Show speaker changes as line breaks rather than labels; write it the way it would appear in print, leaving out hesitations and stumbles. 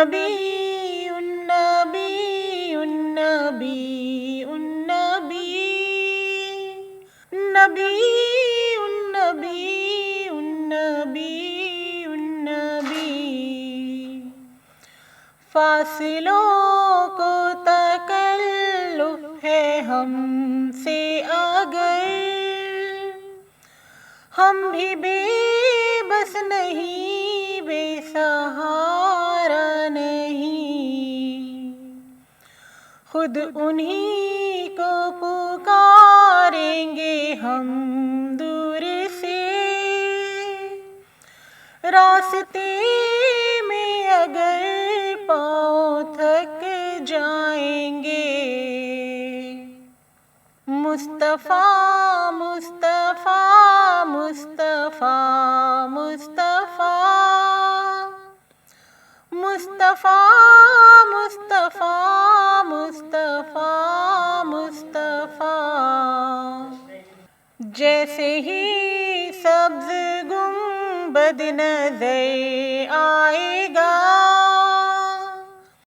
النبی النبی النبی النبی نبی النبی النبی النبی فاصلوں کو تکلف ہے ہم سے اگر ہم بھی بے بس نہیں، بے سہارا نہیں، خود انہی کو پکاریں گے ہم دور سے، راستے میں اگر پاؤں تھک جائیں گے۔ مصطفیٰ مصطفیٰ مصطفیٰ مصطفیٰ مصطفیٰ مصطفیٰ مصطفیٰ مصطفیٰ جیسے ہی سبز گنبد نظر آئے گا